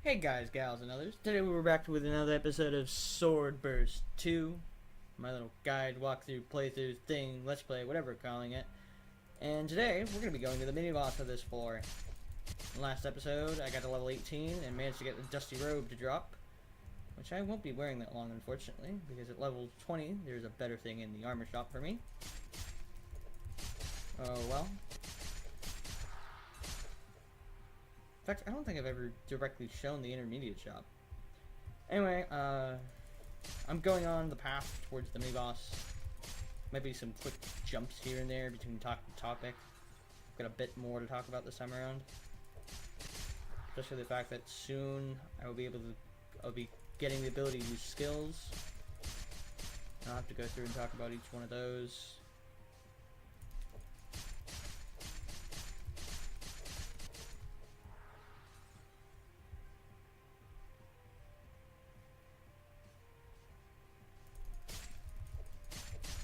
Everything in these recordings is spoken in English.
Hey guys, gals, and others. Today we were back with another episode of Sword Burst 2. My little guide, walkthrough, playthrough thing, let's play, whatever we're calling it. And today we're going to be going to the mini-boss of this floor. Last episode I got to level 18 and managed to get the Dusty Robe to drop. Which I won't be wearing that long, unfortunately, because at level 20 there's a better thing in the armor shop for me. Oh well. In fact, I don't think I've ever directly shown the intermediate shop. Anyway, I'm going on the path towards the mini-boss. Might be some quick jumps here and there between topic to topic. Got a bit more to talk about this time around. Especially the fact that soon I'll be getting the ability to use skills. I'll have to go through and talk about each one of those.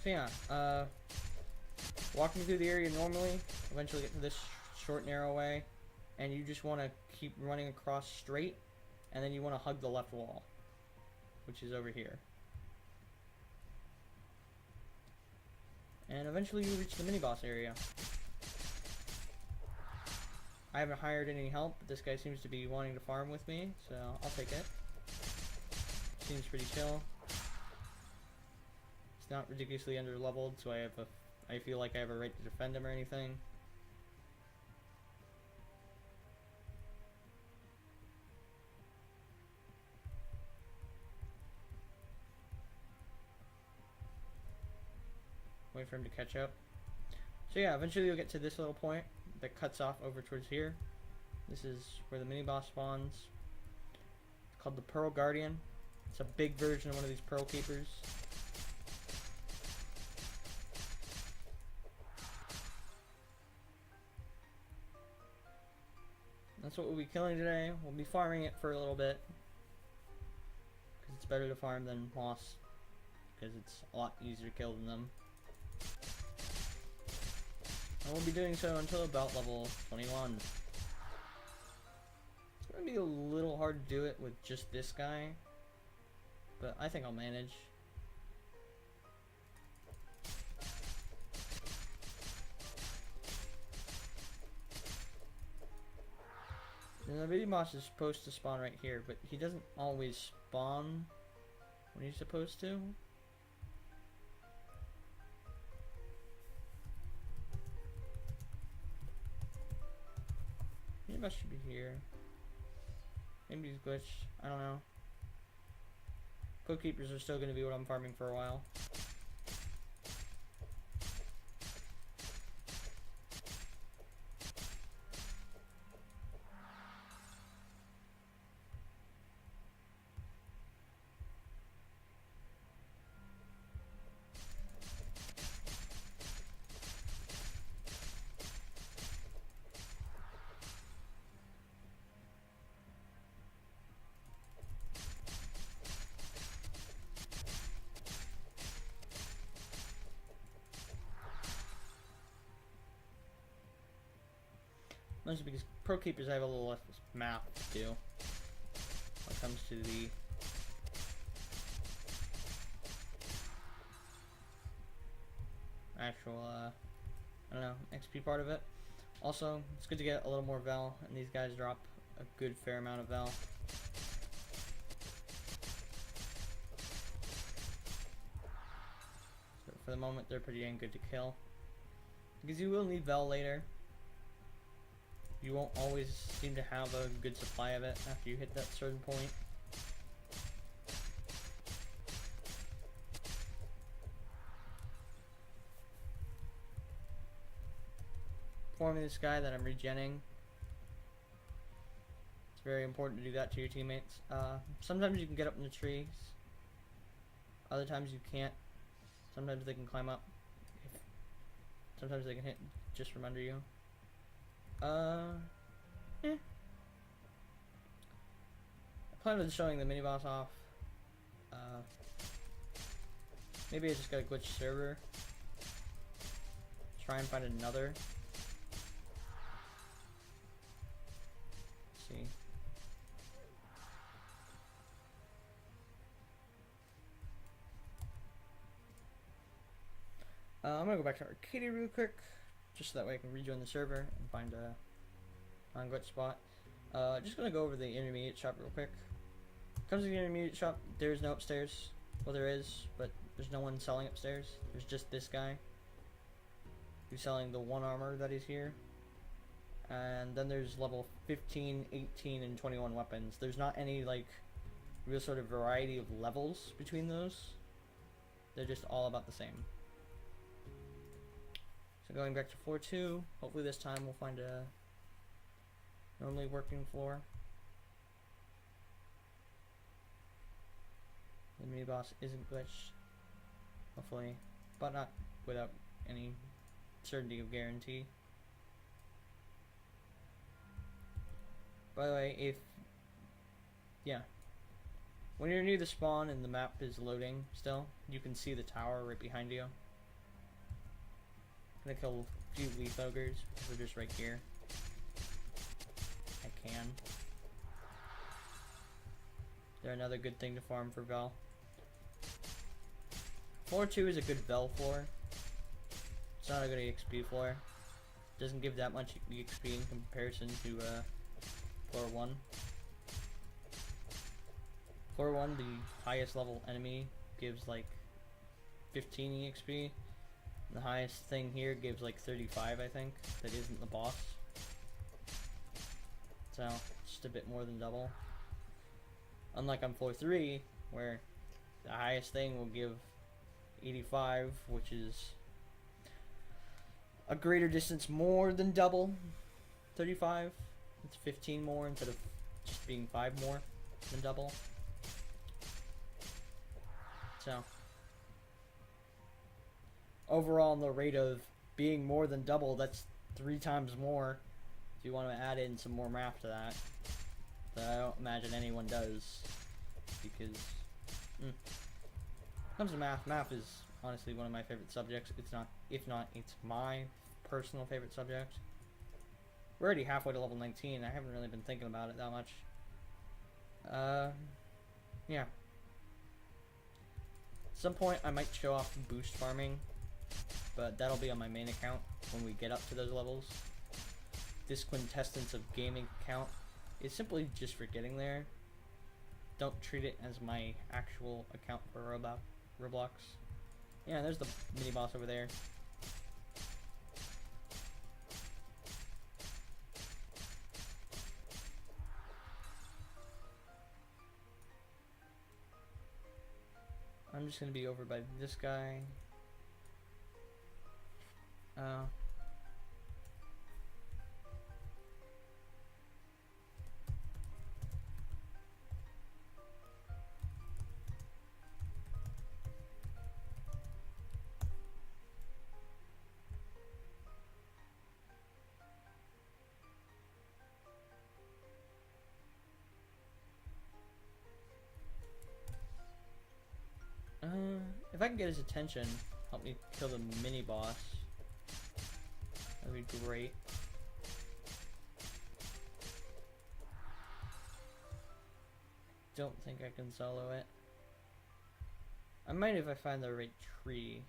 So yeah, walking through the area normally, eventually get to this short narrow way, and you just want to keep running across straight, and then you want to hug the left wall, which is over here. And eventually you reach the mini-boss area. I haven't hired any help, but this guy seems to be wanting to farm with me, so I'll take it. Seems pretty chill. It's not ridiculously under-leveled, so I feel like I have a right to defend him or anything. Wait for him to catch up. So yeah, eventually you'll get to this little point that cuts off over towards here. This is where the mini-boss spawns. It's called the Pearl Guardian. It's a big version of one of these Pearl Keepers. That's what we'll be killing today. We'll be farming it for a little bit. Because it's better to farm than boss. Because it's a lot easier to kill than them. And we'll be doing so until about level 21. It's going to be a little hard to do it with just this guy. But I think I'll manage. And the Miniboss is supposed to spawn right here, but he doesn't always spawn when he's supposed to. Miniboss should be here. Maybe he's glitched. I don't know. Code Keepers are still going to be what I'm farming for a while. Mostly because Pro Keepers I have a little less math to do when it comes to the actual, I don't know, XP part of it. Also, it's good to get a little more Val, and these guys drop a good fair amount of Val. So for the moment, they're pretty dang good to kill. Because you will need Val later. You won't always seem to have a good supply of it after you hit that certain point. Forming this guy that I'm regenning. It's very important to do that to your teammates. Sometimes you can get up in the trees. Other times you can't. Sometimes they can climb up. Sometimes they can hit just from under you. Yeah. I plan on showing the mini-boss off. Maybe I just got a glitched server. Try and find another. Let's see. I'm gonna go back to Arcadia real quick, just so that way I can rejoin the server and find a good spot. Just gonna go over the intermediate shop real quick. Comes to the intermediate shop, there's no upstairs. Well, there is, but there's no one selling upstairs. There's just this guy who's selling the 1 armor that is here. And then there's level 15, 18, and 21 weapons. There's not any, like, real sort of variety of levels between those. They're just all about the same. So going back to floor 2, hopefully this time we'll find a normally working floor. The Miniboss isn't glitched, hopefully, but not without any certainty of guarantee. By the way, when you're near the spawn and the map is loading still, you can see the tower right behind you. I'm gonna kill a few leaf ogres because they're just right here. I can. They're another good thing to farm for Vel. Floor 2 is a good Vel floor. It's not a good EXP floor. Doesn't give that much EXP in comparison to floor 1. Floor 1, the highest level enemy gives like 15 EXP. The highest thing here gives like 35, I think. That isn't the boss. So, just a bit more than double. Unlike on floor 3, where the highest thing will give 85, which is a greater distance more than double 35. It's 15 more instead of just being 5 more than double. So, overall, on the rate of being more than double, that's 3 times more. If you want to add in some more math to that, but I don't imagine anyone does, because when it comes to math is honestly one of my favorite subjects. It's not, if not, it's my personal favorite subject. We're already halfway to level 19. I haven't really been thinking about it that much. Yeah. At some point, I might show off boost farming, but that'll be on my main account when we get up to those levels. This quintessence of gaming account is simply just for getting there. Don't treat it as my actual account for Roblox. Yeah, there's the mini boss over there. I'm just gonna be over by this guy. If I can get his attention, help me kill the mini boss. That'd be great. Don't think I can solo it. I might if I find the right tree.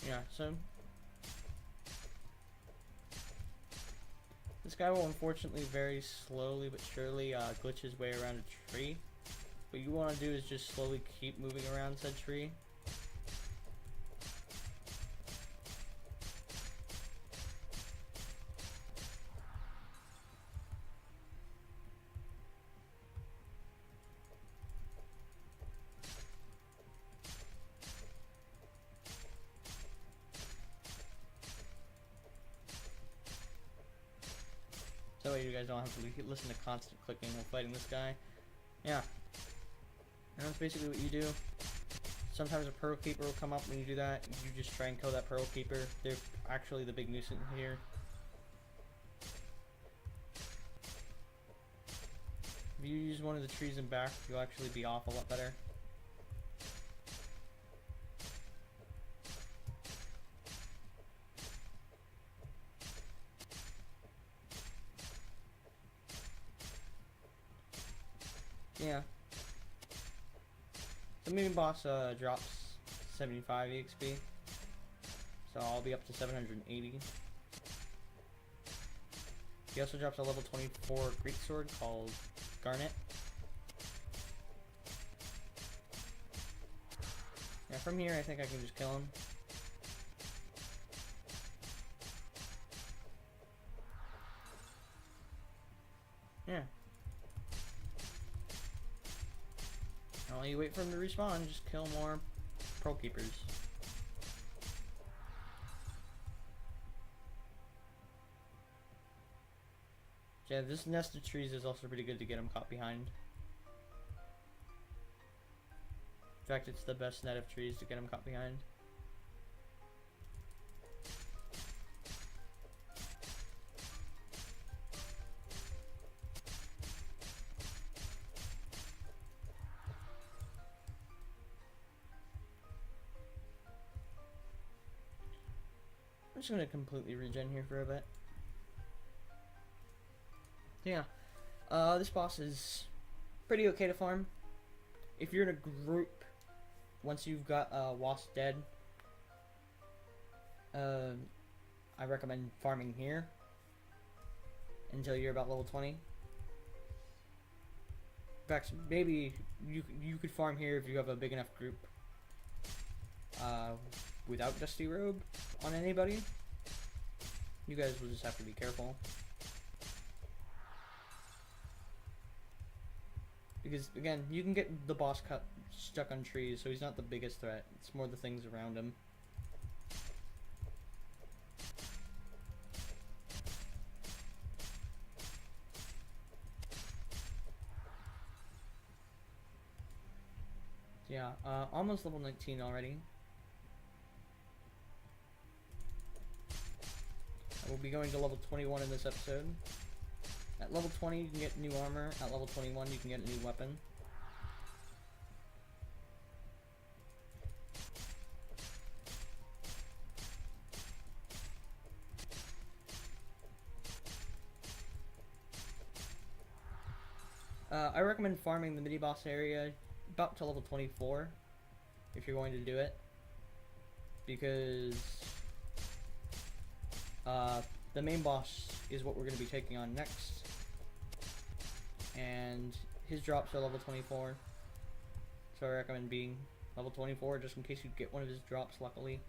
Yeah, so this guy will unfortunately very slowly but surely glitch his way around a tree. What you want to do is just slowly keep moving around said tree. That way you guys don't have to listen to constant clicking while fighting this guy. Yeah. And that's basically what you do. Sometimes a Pearl Keeper will come up when you do that. You just try and kill that Pearl Keeper. They're actually the big nuisance here. If you use one of the trees in back, you'll actually be off a lot better. Yeah. The Miniboss drops 75 EXP, so I'll be up to 780. He also drops a level 24 greatsword called Garnet. Yeah, from here I think I can just kill him. Yeah. While you wait for him to respawn, just kill more Pearl Keepers. Yeah, this nest of trees is also pretty good to get him caught behind. In fact, it's the best net of trees to get him caught behind. I'm just gonna completely regen here for a bit. Yeah, this boss is pretty okay to farm. If you're in a group, once you've got Wasp dead, I recommend farming here until you're about level 20. In fact, maybe you could farm here if you have a big enough group without Dusty Robe on anybody. You guys will just have to be careful. Because, again, you can get the boss stuck on trees, so he's not the biggest threat. It's more the things around him. Yeah, almost level 19 already. I will be going to level 21 in this episode. At level 20 you can get new armor, at level 21 you can get a new weapon. I recommend farming the mini-boss area about to level 24 if you're going to do it, because the main boss is what we're going to be taking on next, and his drops are level 24, so I recommend being level 24 just in case you get one of his drops luckily.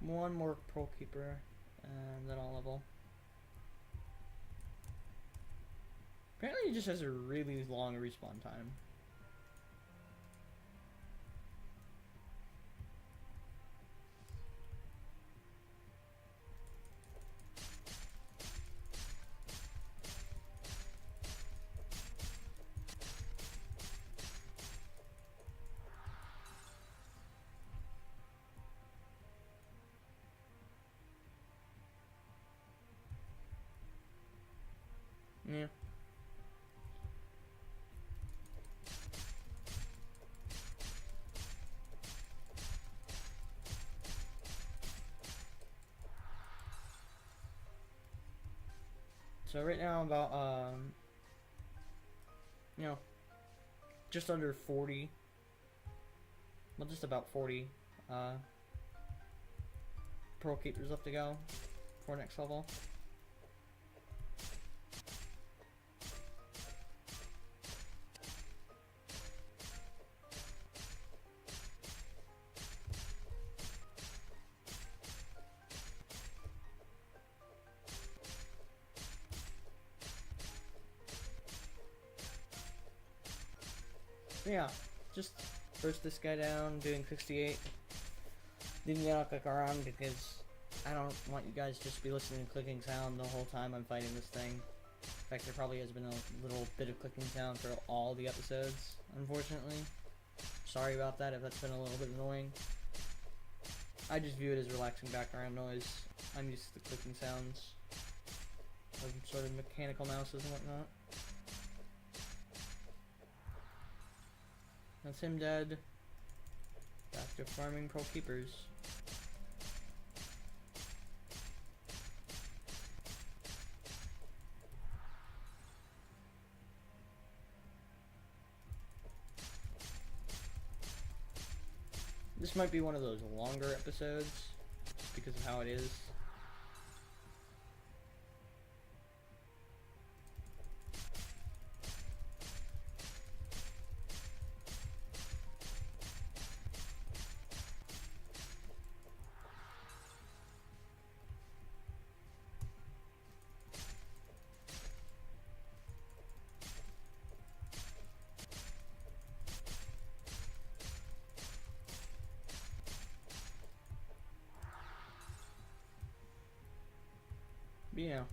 One more Pearl Keeper, and then I'll level. Apparently he just has a really long respawn time. Yeah. So right now I'm about you know, just under 40. Well, just about 40 Pearl Keepers left to go for next level. Yeah, just burst this guy down, doing 68. Didn't get out click around because I don't want you guys just to be listening to clicking sound the whole time I'm fighting this thing. In fact, there probably has been a little bit of clicking sound for all the episodes, unfortunately. Sorry about that if that's been a little bit annoying. I just view it as relaxing background noise. I'm used to the clicking sounds of sort of mechanical mouses and whatnot. That's him dead. Back to farming Pearl Keepers. This might be one of those longer episodes, just because of how it is. But, you know.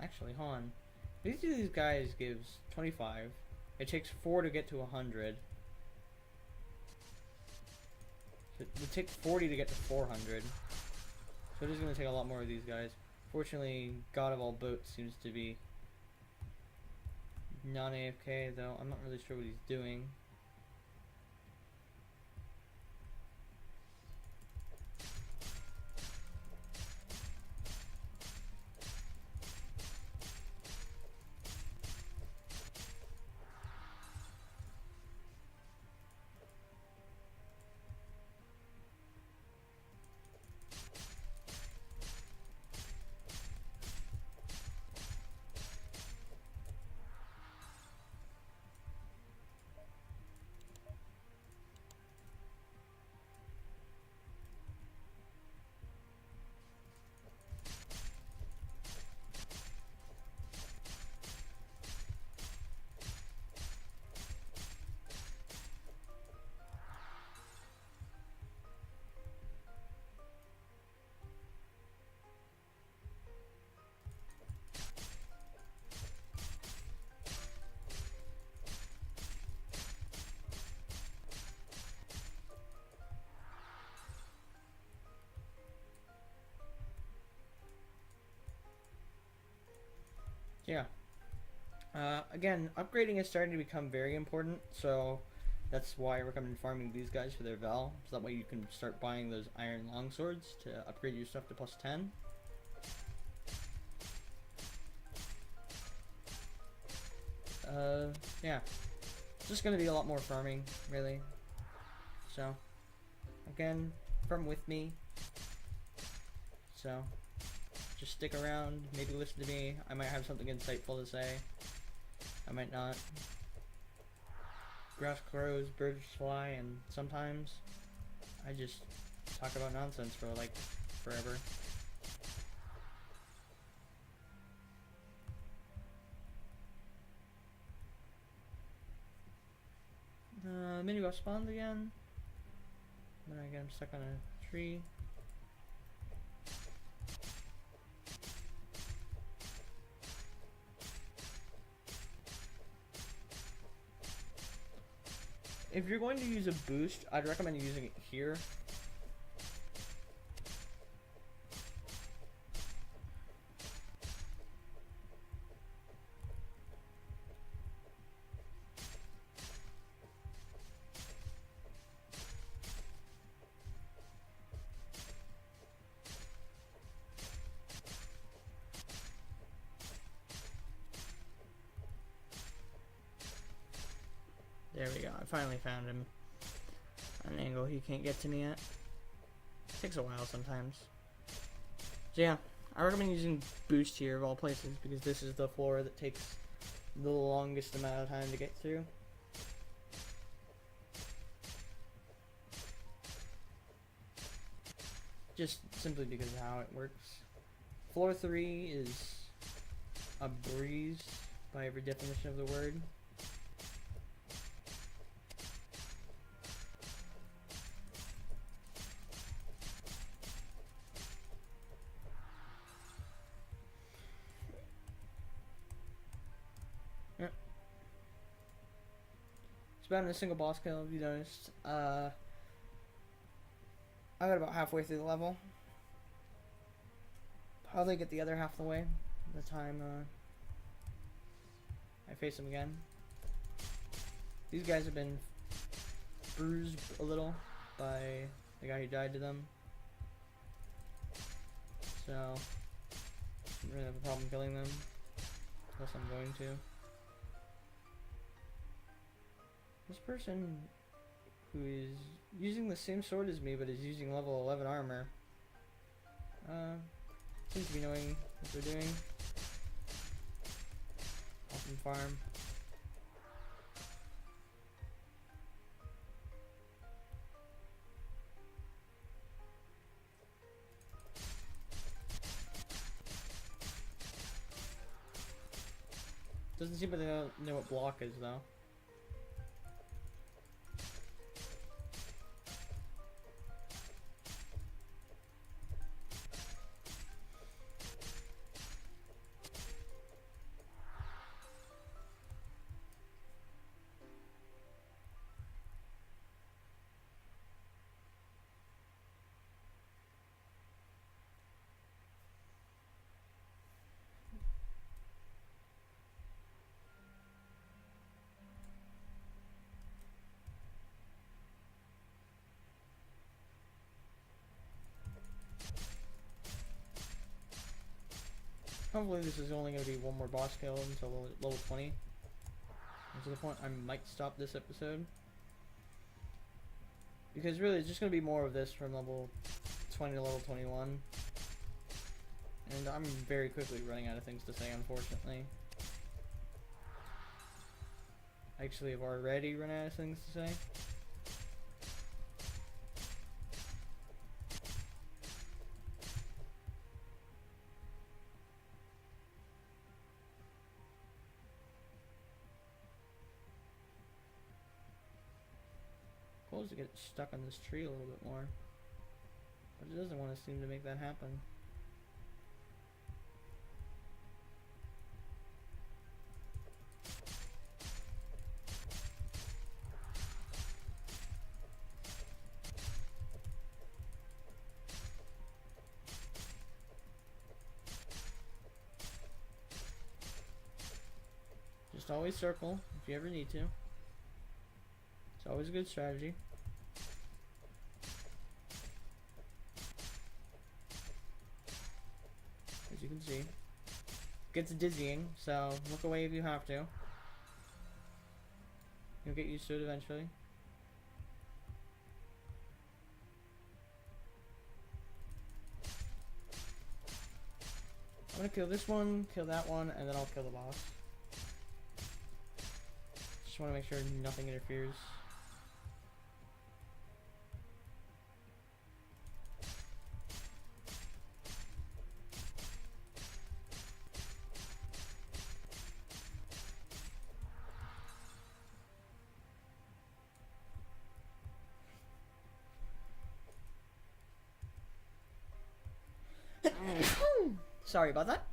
Actually, hold on. Each of these guys gives 25. It takes 4 to get to 100. So it would take 40 to get to 400. So it is going to take a lot more of these guys. Fortunately, God of all boats seems to be non-AFK, though I'm not really sure what he's doing. Yeah. Again, upgrading is starting to become very important, so that's why I recommend farming these guys for their Val, so that way you can start buying those iron longswords to upgrade your stuff to plus 10. Yeah. It's just gonna be a lot more farming, really. So, again, farm with me. So, just stick around, maybe listen to me. I might have something insightful to say. I might not. Grass grows, birds fly, and sometimes I just talk about nonsense for like forever. Miniboss spawns again. Then I get him stuck on a tree. If you're going to use a boost, I'd recommend using it here. There we go, I finally found him. At an angle he can't get to me yet. Takes a while sometimes. So yeah, I recommend using boost here of all places because this is the floor that takes the longest amount of time to get through. Just simply because of how it works. Floor 3 is a breeze by every definition of the word. spamming a single boss kill, if you noticed. I got about halfway through the level. Probably get the other half of the way by the time I face him again. These guys have been bruised a little by the guy who died to them. So, I don't really have a problem killing them. Unless I'm going to. This person who is using the same sword as me but is using level 11 armor seems to be knowing what they're doing. Awesome farm. Doesn't seem to know what block is though. Hopefully this is only going to be one more boss kill until level 20. And to the point I might stop this episode. Because really it's just going to be more of this from level 20 to level 21. And I'm very quickly running out of things to say, unfortunately. Actually, I've already run out of things to say. To get stuck on this tree a little bit more, but it doesn't want to seem to make that happen. Just always circle if you ever need to. It's always a good strategy. As you can see, gets dizzying, so look away if you have to. You'll get used to it eventually. I'm gonna kill this one, kill that one, and then I'll kill the boss. Just want to make sure nothing interferes. Sorry about that.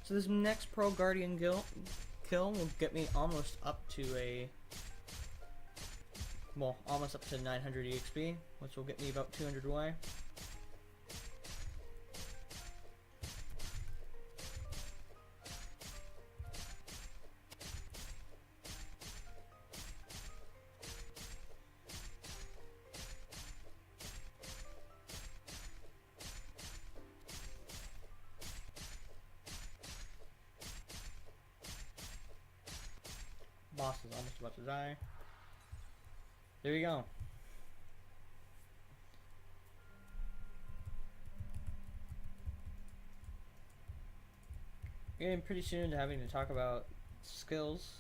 So this next Pro Guardian kill will get me almost up to almost up to 900 EXP, which will get me about 200 away. Boss is almost about to die. There you go. Getting pretty soon to having to talk about skills,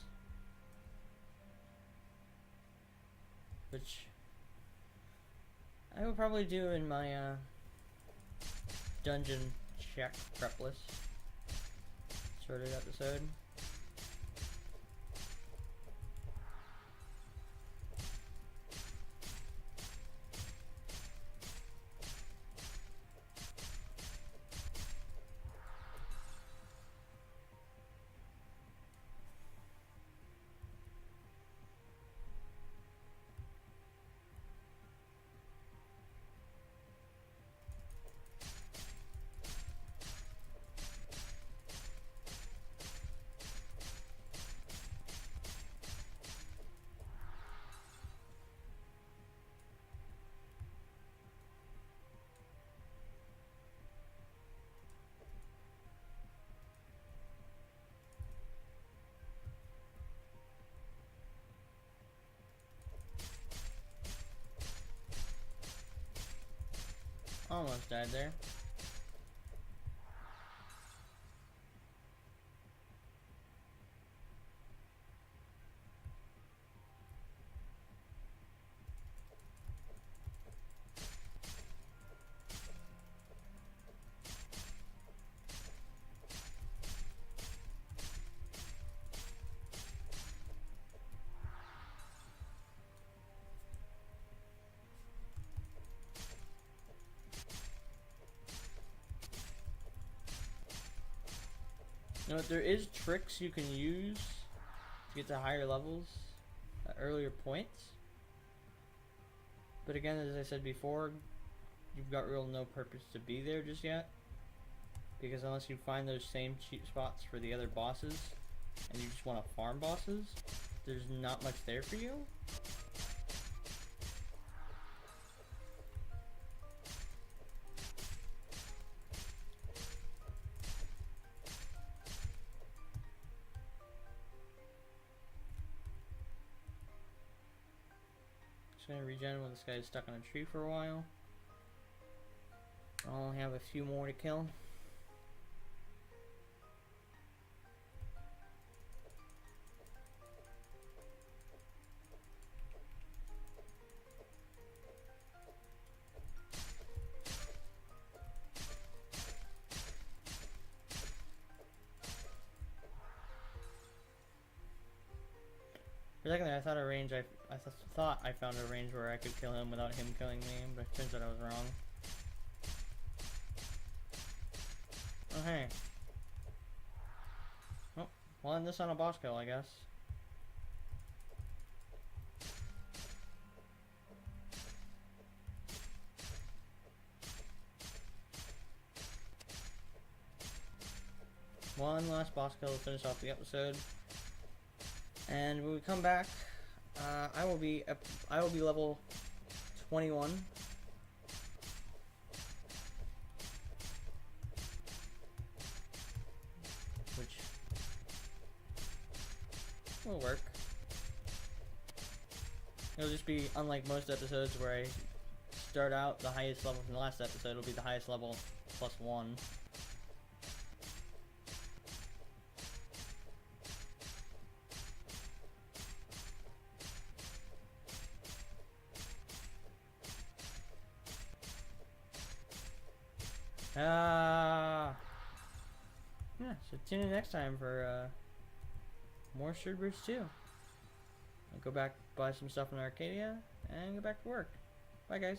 which I will probably do in my dungeon check prep list sort of episode. died there. You know what, there is tricks you can use to get to higher levels at earlier points. But again, as I said before, you've got real no purpose to be there just yet. Because unless you find those same cheap spots for the other bosses, and you just want to farm bosses, there's not much there for you. Just gonna regen when this guy's stuck on a tree for a while. I'll only have a few more to kill. For a second there, I thought thought I found a range where I could kill him without him killing me, but it turns out I was wrong. Oh hey. Oh, we'll end this on a boss kill, I guess. One last boss kill to finish off the episode. And when we come back, I will be level 21. Which will work. It'll just be unlike most episodes where I start out the highest level from the last episode. It'll be the highest level plus 1. Yeah, so tune in next time for more Street Bridge 2. I'll go back, buy some stuff in Arcadia, and go back to work. Bye, guys.